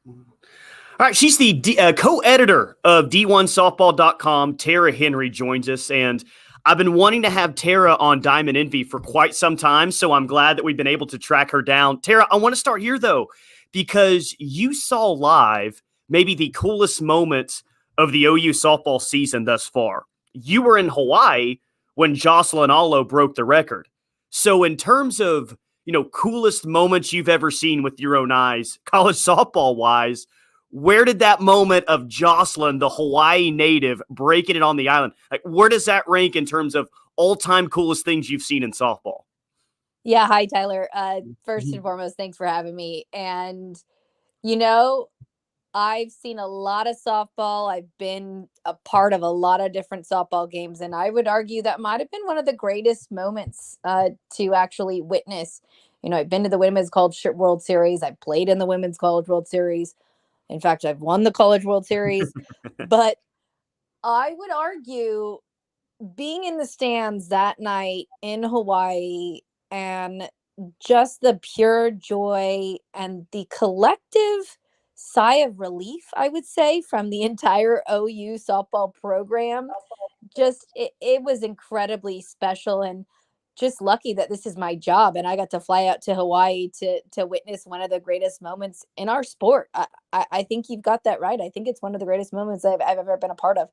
All right, she's the co-editor of D1Softball.com. Tara Henry joins us, and I've been wanting to have Tara on Diamond Envy for quite some time, so I'm glad that we've been able to track her down. Tara, I want to start here, though, because you saw live maybe the coolest moment of the OU softball season thus far. You were in Hawaii when Jocelyn Alo broke the record. So in terms of, coolest moments you've ever seen with your own eyes, college softball-wise, where did that moment of Jocelyn, the Hawaii native, breaking it on the island, where does that rank in terms of all-time coolest things you've seen in softball? Yeah. Hi, Tyler. First and foremost, thanks for having me. And, you know, I've seen a lot of softball. I've been a part of a lot of different softball games. And I would argue that might have been one of the greatest moments to actually witness. I've been to the Women's College World Series. I've played in the Women's College World Series. In fact, I've won the College World Series. But I would argue being in the stands that night in Hawaii and just the pure joy and the collective sigh of relief, I would say, from the entire OU softball program. It was incredibly special, and just lucky that this is my job and I got to fly out to Hawaii to witness one of the greatest moments in our sport. I think you've got that right. I think it's one of the greatest moments I've ever been a part of.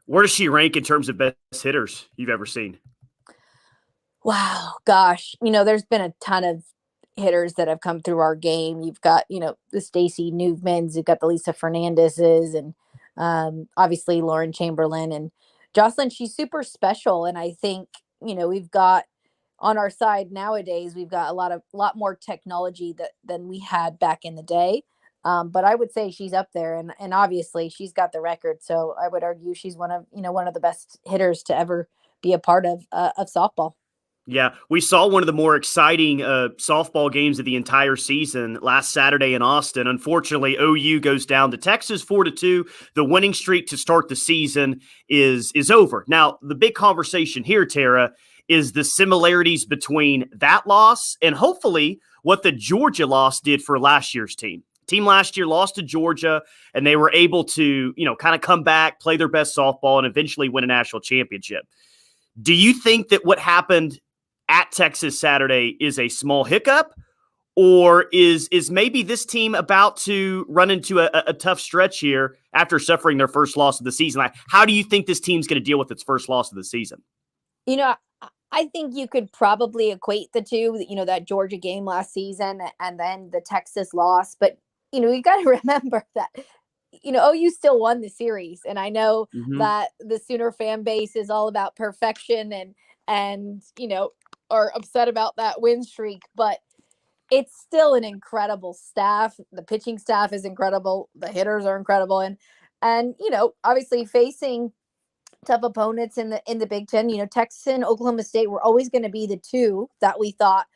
Where does she rank in terms of best hitters you've ever seen? Wow, gosh. There's been a ton of hitters that have come through our game. You've got, the Stacy Newmans, you've got the Lisa Fernandezes, and obviously Lauren Chamberlain and Jocelyn. She's super special. And I think, we've got on our side nowadays, we've got a lot more technology than we had back in the day. But I would say she's up there, and obviously she's got the record. So I would argue she's one of the best hitters to ever be a part of softball. Yeah, we saw one of the more exciting softball games of the entire season last Saturday in Austin. Unfortunately, OU goes down to Texas 4-2. The winning streak to start the season is over. Now, the big conversation here, Tara, is the similarities between that loss and hopefully what the Georgia loss did for last year's team. Team last year lost to Georgia, and they were able to, kind of come back, play their best softball, and eventually win a national championship. Do you think that what happened at Texas Saturday is a small hiccup, or is maybe this team about to run into a tough stretch here after suffering their first loss of the season? How do you think this team's going to deal with its first loss of the season? I think you could probably equate the two, that Georgia game last season and then the Texas loss. But, you got to remember that, OU still won the series. And I know that the Sooner fan base is all about perfection and, are upset about that win streak, but it's still an incredible staff. The pitching staff is incredible. The hitters are incredible. And, obviously facing tough opponents in the Big Ten, Texas and Oklahoma State were always going to be the two that we thought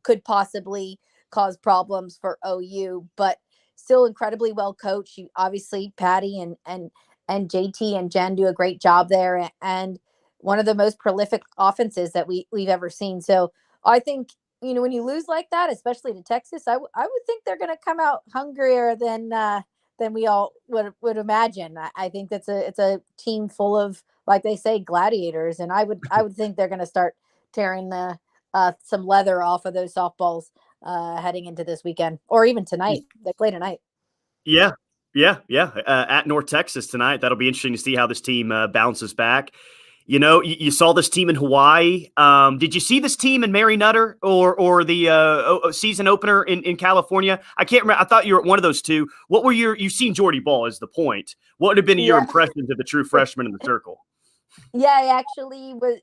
could possibly cause problems for OU, but still incredibly well coached. Obviously Patty and JT and Jen do a great job there, and one of the most prolific offenses that we've ever seen. So I think, when you lose like that, especially to Texas, I would think they're going to come out hungrier than we all would imagine. I think it's a team full of, like they say, gladiators, and I would think they're going to start tearing some leather off of those softballs heading into this weekend, or even tonight. They play tonight. Yeah. At North Texas tonight. That'll be interesting to see how this team bounces back. You saw this team in Hawaii. Did you see this team in Mary Nutter or the season opener in California? I can't remember. I thought you were one of those two. What were you've seen Jordy Ball is the point. What would have been your impressions of the true freshman in the circle? Yeah,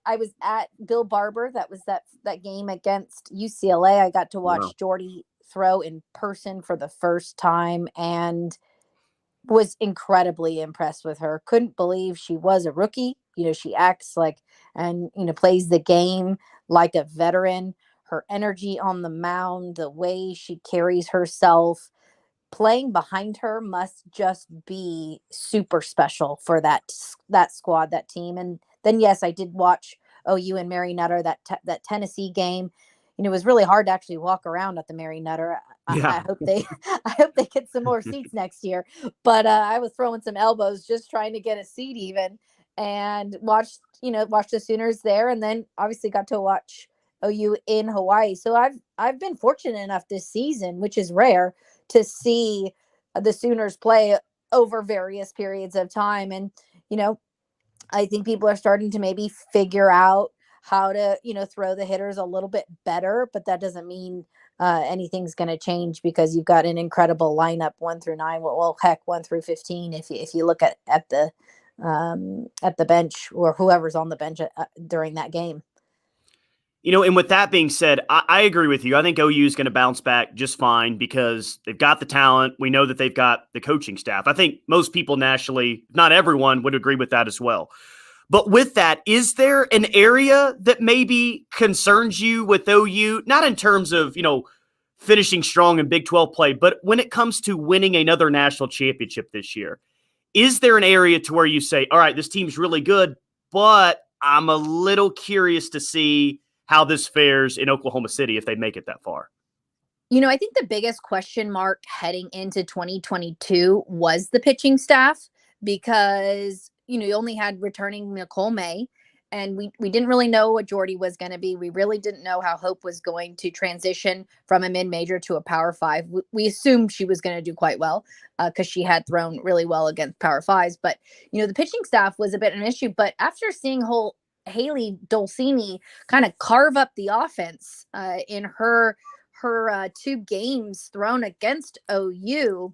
I was at Bill Barber. That was that game against UCLA. I got to watch Jordy throw in person for the first time and was incredibly impressed with her. Couldn't believe she was a rookie. She acts like and plays the game like a veteran. Her energy on the mound, the way she carries herself, playing behind her must just be super special for that squad, that team. And then yes, I did watch OU and Mary Nutter, that Tennessee game. it was really hard to actually walk around at the Mary Nutter. I Yeah. hope they, I hope they get some more seats next year. But I was throwing some elbows just trying to get a seat even, and watched the Sooners there, and then obviously got to watch OU in Hawaii. So I've been fortunate enough this season, which is rare, to see the Sooners play over various periods of time. And you know, I think people are starting to maybe figure out how to, throw the hitters a little bit better, but that doesn't mean anything's going to change, because you've got an incredible lineup 1 through 9. Well, heck, 1 through 15. If you look at the bench, or whoever's on the bench during that game. And with that being said, I agree with you. I think OU is going to bounce back just fine because they've got the talent. We know that they've got the coaching staff. I think most people nationally, not everyone, would agree with that as well. But with that, is there an area that maybe concerns you with OU? Not in terms of, finishing strong in Big 12 play, but when it comes to winning another national championship this year, is there an area to where you say, all right, this team's really good, but I'm a little curious to see how this fares in Oklahoma City if they make it that far? I think the biggest question mark heading into 2022 was the pitching staff, because, you only had returning Nicole May, and we didn't really know what Jordy was going to be. We really didn't know how Hope was going to transition from a mid-major to a Power 5. We assumed she was going to do quite well because she had thrown really well against Power 5s. But, the pitching staff was a bit an issue. But after seeing Haley Dolcini kind of carve up the offense in her 2 games thrown against OU,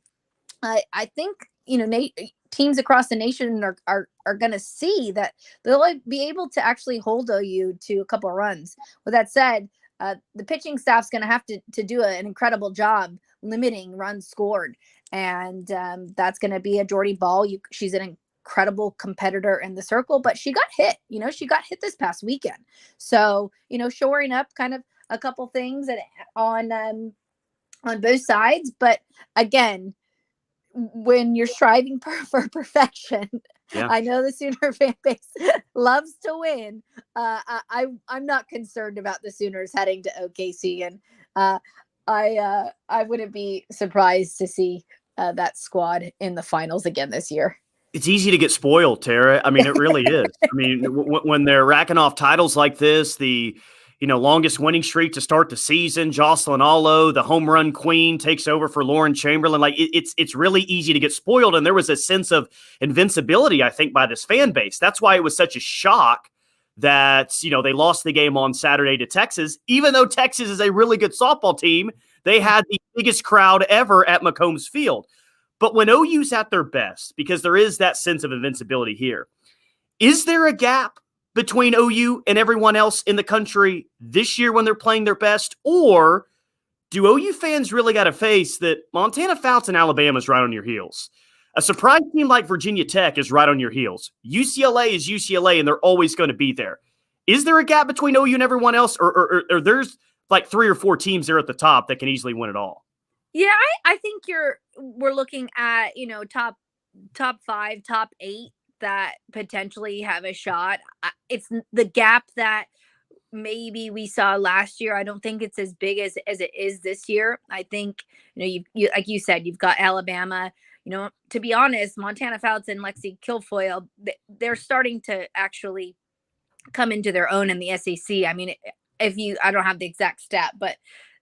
I think teams across the nation are going to see that they'll be able to actually hold OU to a couple of runs. With that said, the pitching staff's going to have to do an incredible job limiting runs scored, and that's going to be a Jordy Ball. She's an incredible competitor in the circle, but she got hit. She got hit this past weekend. So shoring up kind of a couple things on both sides. But again, when you're striving for perfection, Yeah. I know the Sooner fan base loves to win. I'm not concerned about the Sooners heading to OKC, and I wouldn't be surprised to see that squad in the finals again this year. It's easy to get spoiled, Tara. I mean, it really is. I mean, when they're racking off titles like this, the longest winning streak to start the season, Jocelyn Allo, the home run queen, takes over for Lauren Chamberlain. Like it's really easy to get spoiled. And there was a sense of invincibility, I think, by this fan base. That's why it was such a shock that, they lost the game on Saturday to Texas. Even though Texas is a really good softball team, they had the biggest crowd ever at McCombs Field. But when OU's at their best, because there is that sense of invincibility here, is there a gap between OU and everyone else in the country this year when they're playing their best? Or do OU fans really got to face that Montana Fountain, Alabama is right on your heels? A surprise team like Virginia Tech is right on your heels. UCLA is UCLA, and they're always going to be there. Is there a gap between OU and everyone else? Or there's like 3 or 4 teams there at the top that can easily win it all? Yeah, I think we're looking at, top 5, top 8 that potentially have a shot. It's the gap that maybe we saw last year. I don't think it's as big as it is this year. I think, you like you said, you've got Alabama. To be honest, Montana Fountain, Lexi Kilfoyle, they're starting to actually come into their own in the SEC. I mean, I don't have the exact stat, but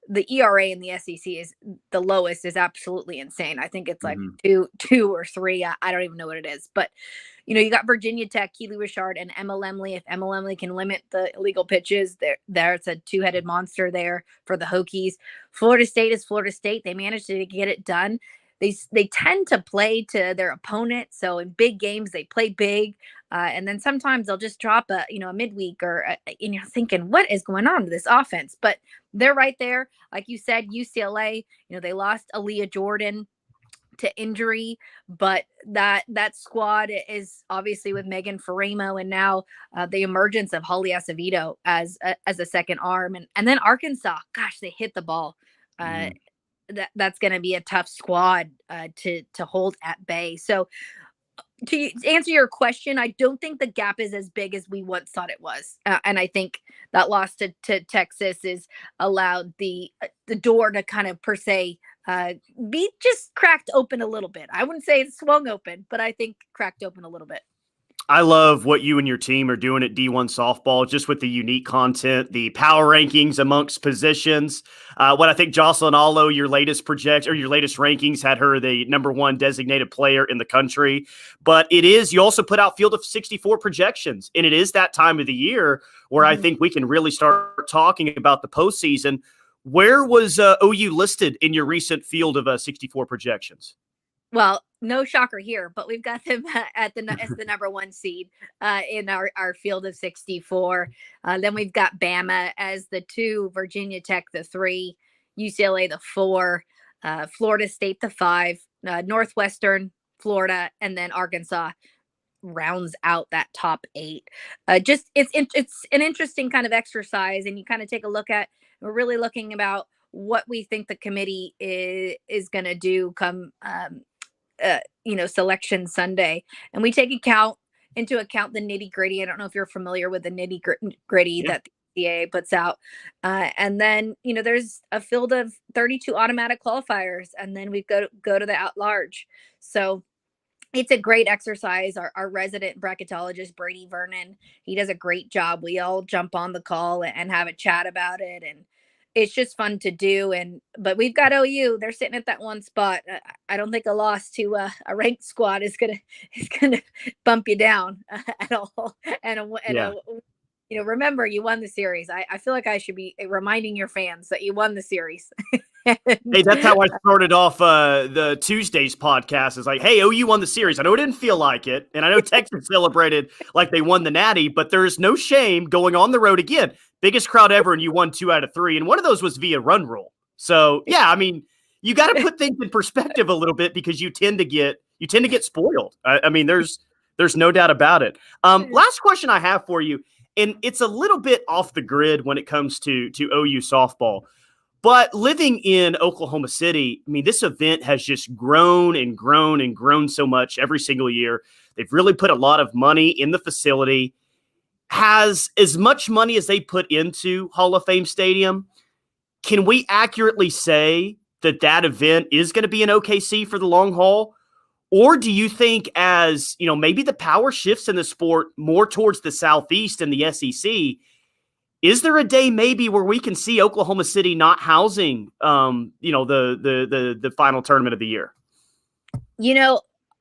the ERA in the SEC is the lowest, is absolutely insane. I think it's like 2 or 3. I don't even know what it is. But, you got Virginia Tech, Keely Richard, and Emma Lemley. If Emma Lemley can limit the illegal pitches, there's a 2-headed monster there for the Hokies. Florida State is Florida State. They managed to get it done. They tend to play to their opponent. So in big games, they play big. And then sometimes they'll just drop a midweek, and you're thinking, what is going on with this offense? But they're right there. Like you said, UCLA, they lost Aaliyah Jordan to injury, but that squad is obviously with Megan Faremo, and now the emergence of Holly Acevedo as a second arm. And then Arkansas, gosh, they hit the ball. That's going to be a tough squad to hold at bay. So to answer your question, I don't think the gap is as big as we once thought it was, and I think that loss to Texas is allowed the door to kind of per se be just cracked open a little bit. I wouldn't say it's swung open, but I think cracked open a little bit. I love what you and your team are doing at D1 Softball, just with the unique content, the power rankings amongst positions. What I think Jocelyn Allo, your latest rankings had her the number one designated player in the country. But you also put out Field of 64 projections, and it is that time of the year where I think we can really start talking about the postseason. Where was OU listed in your recent Field of 64 projections? Well, no shocker here, but we've got them as the number one seed in our Field of 64. Then we've got Bama as the 2, Virginia Tech the 3, UCLA the 4, Florida State the 5, Northwestern, Florida, and then Arkansas rounds out that top 8. It's an interesting kind of exercise, and you kind of take a look at. We're really looking about what we think the committee is going to do come selection Sunday, and we take into account the nitty gritty. I don't know if you're familiar with the nitty gritty that the CAA puts out, and then there's a field of 32 automatic qualifiers, and then we go to the at large. So it's a great exercise. Our resident bracketologist Brady Vernon, he does a great job. We all jump on the call and have a chat about it, and it's just fun to do. But we've got OU. They're sitting at that one spot. I don't think a loss to a ranked squad is gonna bump you down at all. Remember, you won the series. I feel like I should be reminding your fans that you won the series. Hey, that's how I started off the Tuesdays podcast. It's like, hey, OU won the series. I know it didn't feel like it, and I know Texas celebrated like they won the Natty, but there's no shame going on the road again. Biggest crowd ever, and you won 2 out of 3, and one of those was via run rule. So, yeah, I mean, you got to put things in perspective a little bit because you tend to get spoiled. I mean, there's no doubt about it. Last question I have for you, and it's a little bit off the grid when it comes to OU softball. But living in Oklahoma City, I mean, this event has just grown and grown and grown so much every single year. They've really put a lot of money in the facility. Has as much money as they put into Hall of Fame Stadium, can we accurately say that event is going to be in OKC for the long haul? Or do you think as, maybe the power shifts in the sport more towards the Southeast and the SEC, is there a day maybe where we can see Oklahoma City not housing, the final tournament of the year?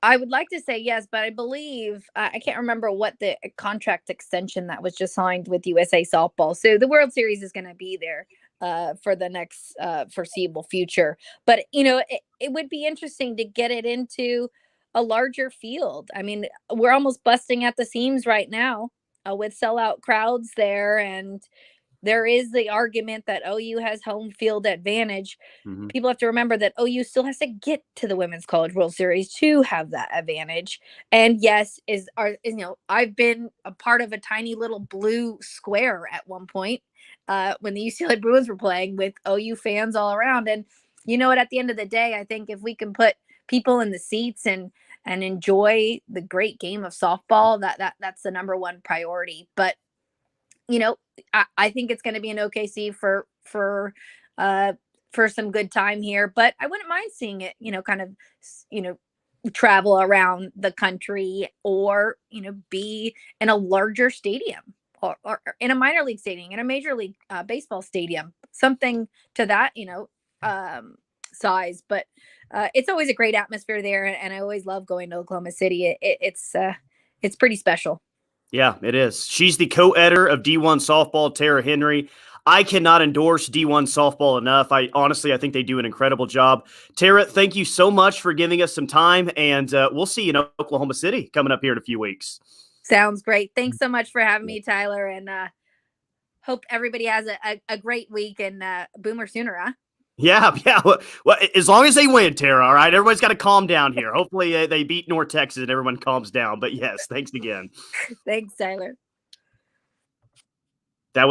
I would like to say yes, but I believe I can't remember what the contract extension that was just signed with USA Softball. So the World Series is going to be there for the next foreseeable future. But, it would be interesting to get it into a larger field. I mean, we're almost busting at the seams right now with sellout crowds there. And there is the argument that OU has home field advantage. Mm-hmm. People have to remember that OU still has to get to the Women's College World Series to have that advantage. And yes, I've been a part of a tiny little blue square at one point when the UCLA Bruins were playing with OU fans all around. And you know what? At the end of the day, I think if we can put people in the seats and enjoy the great game of softball, that's the number one priority. But I think it's going to be an OKC for some good time here, but I wouldn't mind seeing it, travel around the country or, be in a larger stadium or in a minor league stadium, in a major league baseball stadium, something to that, size. But it's always a great atmosphere there. And I always love going to Oklahoma City. It's pretty special. Yeah, it is. She's the co-editor of D1 Softball, Tara Henry. I cannot endorse D1 Softball enough. I think they do an incredible job. Tara, thank you so much for giving us some time, and we'll see you in Oklahoma City coming up here in a few weeks. Sounds great. Thanks so much for having me, Tyler, and hope everybody has a great week, and Boomer Sooner, huh? Yeah. Well, as long as they win, Tara, all right? Everybody's got to calm down here. Hopefully they beat North Texas and everyone calms down. But yes, thanks again. Thanks, Tyler.